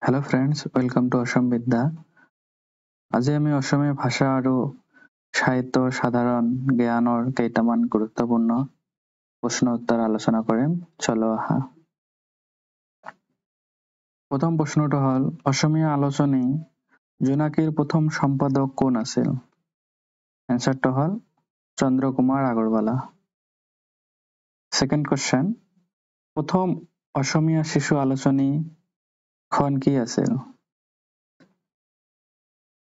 Hello friends, welcome to Asham Vidya. আজি আমি অসমীয়া ভাষা আৰু সাহিত্যৰ সাধাৰণ জ্ঞানৰ কেইটামান গুৰুত্বপূৰ্ণ প্ৰশ্ন উত্তৰ আলোচনা কৰিম। চলো আহা। প্ৰথম প্ৰশ্নটো হ'ল অসমীয়া আলোচনী জোনাকীৰ প্ৰথম সম্পাদক কোন আছিল? এনসাৰটো হ'ল চন্দ্ৰকুমাৰ আগৰৱালা। সেকেন্ড কোৱেশ্চন, প্ৰথম অসমীয়া শিশু আলোচনী খন কি আছিল?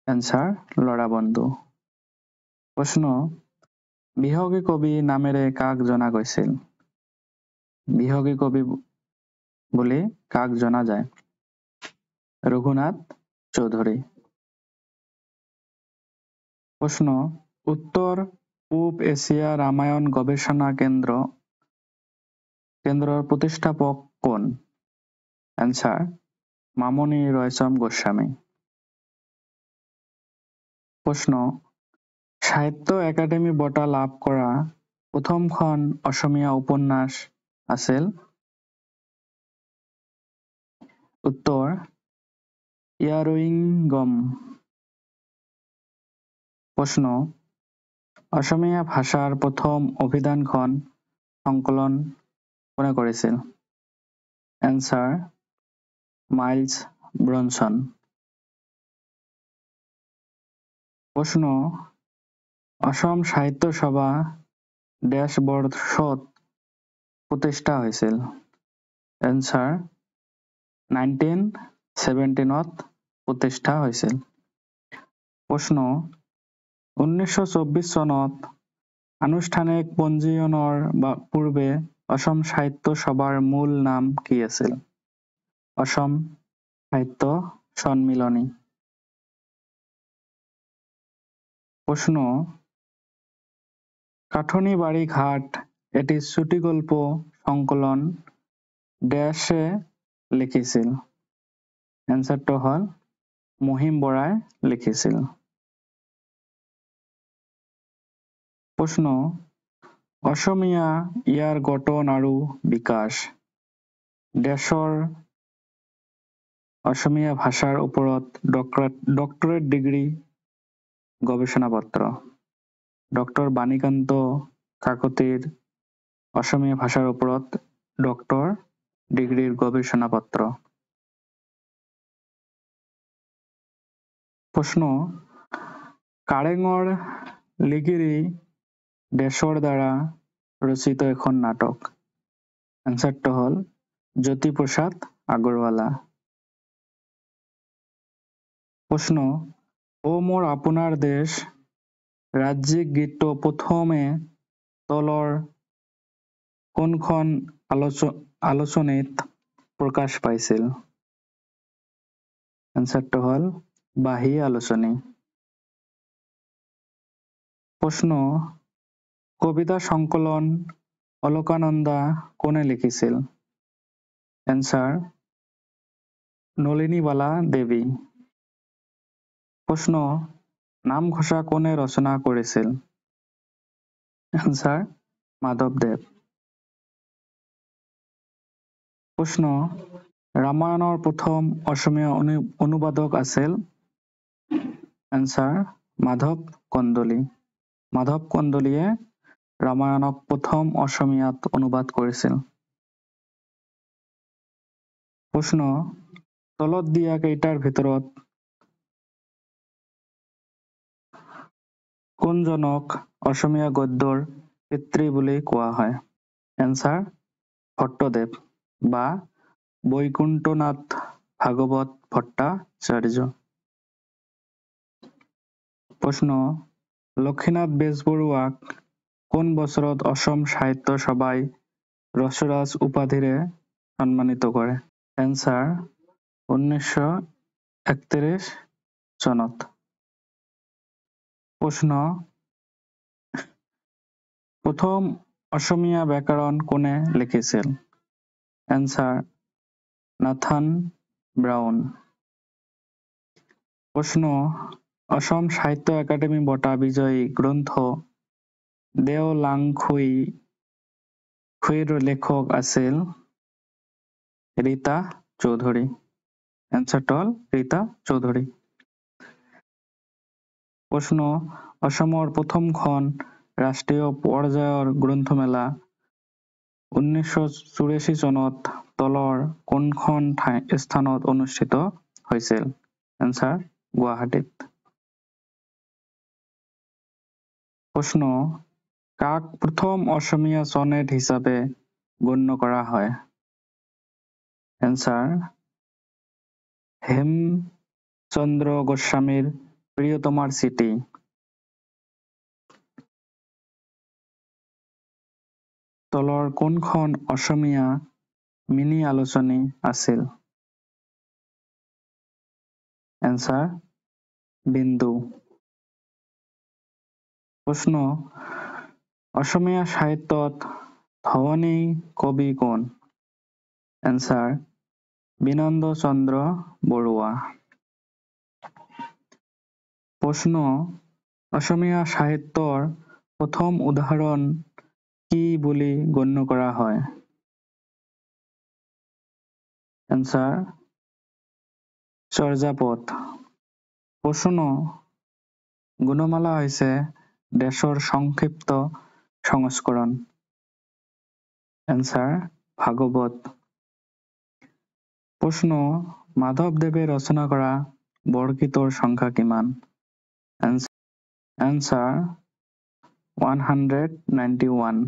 এনসাৰ লৰা বন্ধু। প্ৰশ্ন, বিহগী কবি নামেৰে কাক জনা গৈছিল? বিহগী কবি বুলি কাক জনা যায়? ৰঘুনাথ চৌধুৰী। প্ৰশ্ন, উত্তৰ পূব এছিয়া ৰামায়ণ গৱেষণা কেন্দ্ৰৰ প্ৰতিষ্ঠাপক কোন? এনসাৰ মামণি ৰয়ছম গোস্বামী। প্ৰশ্ন, সাহিত্য একাডেমী বঁটা লাভ কৰা প্ৰথমখন অসমীয়া উপন্যাস আছিল? উত্তৰ ইয়াৰুইংগম। প্ৰশ্ন, অসমীয়া ভাষাৰ প্ৰথম অভিধানখন সংকলন কোনে কৰিছিল? Answer miles Bronson. প্ৰশ্ন, অসম সাহিত্য সভা ডেশ বৰ্ষত প্ৰতিষ্ঠা হৈছিল? এনসাৰ 1917ত প্ৰতিষ্ঠা হৈছিল। প্ৰশ্ন, 1924 চনত আনুষ্ঠানিক পঞ্জীয়নৰ পূৰ্বে অসম সাহিত্য সভাৰ মূল নাম কি আছিল? অসম সাহিত্য সন্মিলনী। প্রশ্ন, কাঠনি ঘাট এটি চুটিগল্প সংকলন ড্যাশে লিখিছিল? এনসারটো হল মহিম বৰাই লিখিছিল। প্ৰশ্ন, অসমীয়া ইয়াৰ গঠন আৰু বিকাশ ড্যাশৰ অসমীয়া ভাষাৰ ওপৰত ডক্টৰেট ডিগ্ৰী গৱেষণা পত্ৰ। ডক্টৰ বাণীকান্ত কাকতিৰ অসমীয়া ভাষাৰ ওপৰত ডক্টৰ ডিগ্ৰীৰ গৱেষণা পত্ৰ। প্ৰশ্ন, কাৰেঙৰ লিগিৰী ড্যাশৰ দ্বাৰা ৰচিত এখন নাটক? এনসাৰটো হল জ্যোতিপ্ৰসাদ আগৰৱালা। প্ৰশ্ন, ও মোৰ আপোনাৰ দেশ ৰাজ্যিক গীতটো প্ৰথমে তলৰ কোনখন আলোচনীত প্ৰকাশ পাইছিল? এনসাৰটো হল বাহী আলোচনী। প্ৰশ্ন, কবিতা সংকলন অলকানন্দা কোনে লিখিছিল? এনসাৰ নলিনীবালা দেৱী। প্ৰশ্ন, নামঘোষা কোনে ৰচনা কৰিছিল? এনসাৰ মাধৱদেৱ। প্ৰশ্ন, ৰামায়ণৰ প্ৰথম অসমীয়া অনুবাদক আছিল? এনসাৰ মাধৱ কন্দলী। মাধৱ কন্দলীয়ে ৰামায়ণক প্ৰথম অসমীয়াত অনুবাদ কৰিছিল। প্ৰশ্ন, তলত দিয়া কেইটাৰ ভিতৰত কোনজনক অসমীয়া গদ্যৰ পিতৃ বুলি কোৱা হয়? এনসাৰ ভট্টদেৱ বা বৈকুণ্ঠনাথ ভাগৱত ভট্টাচাৰ্য। প্ৰশ্ন, লক্ষীনাথ বেজবৰুৱাক কোন বছৰত অসম সাহিত্য সভাই ৰসৰাজ উপাধিৰে সন্মানিত কৰে? এনসাৰ 1931 চনত। প্ৰশ্ন, প্ৰথম অসমীয়া ব্যাকৰণ কোনে লিখিছিল? Answer Nathan brown. প্ৰশ্ন, অসম সাহিত্য একাডেমী বঁটা বিজয়ী গ্ৰন্থ দেও লাংখুইৰ লেখক আছিল ৰীতা চৌধুৰী। এনচাৰটো হ'ল ৰীতা চৌধুৰী। প্ৰশ্ন, অসমৰ প্ৰথমখন ৰাষ্ট্ৰীয় পৰ্যায়ৰ গ্ৰন্থমেলা 1984 চনত তলৰ কোনখন স্থানত অনুষ্ঠিত হৈছিল? এনচাৰ, গুৱাহাটীত। প্ৰশ্ন, কাক প্ৰথম অসমীয়া সনেট হিচাপে গণ্য কৰা হয়? এনচাৰ, হেমচন্দ্ৰ গোস্বামীৰ প্ৰিয়তমাৰ চিঠি। তলৰ কোনখন অসমীয়া মিনি আলোচনী আছিল? এনচাৰ, বিন্দু। প্ৰশ্ন, অসমীয়া সাহিত্যত ধৱনী কবি কোন? এনচাৰ, বিনন্দ চন্দ্ৰ বৰুৱা। প্ৰশ্ন, অসমীয়া সাহিত্যৰ প্ৰথম উদাহৰণ কি বুলি গণ্য কৰা হয়? এনচাৰ, চৰ্যাপদ। প্ৰশ্ন, গুণমালা হৈছে দেশৰ সংক্ষিপ্ত সংস্কৰণ। এনচাৰ, ভাগৱত। প্ৰশ্ন, মাধৱদেৱে ৰচনা কৰা বৰগীতৰ সংখ্যা কিমান? এনচাৰ, 191।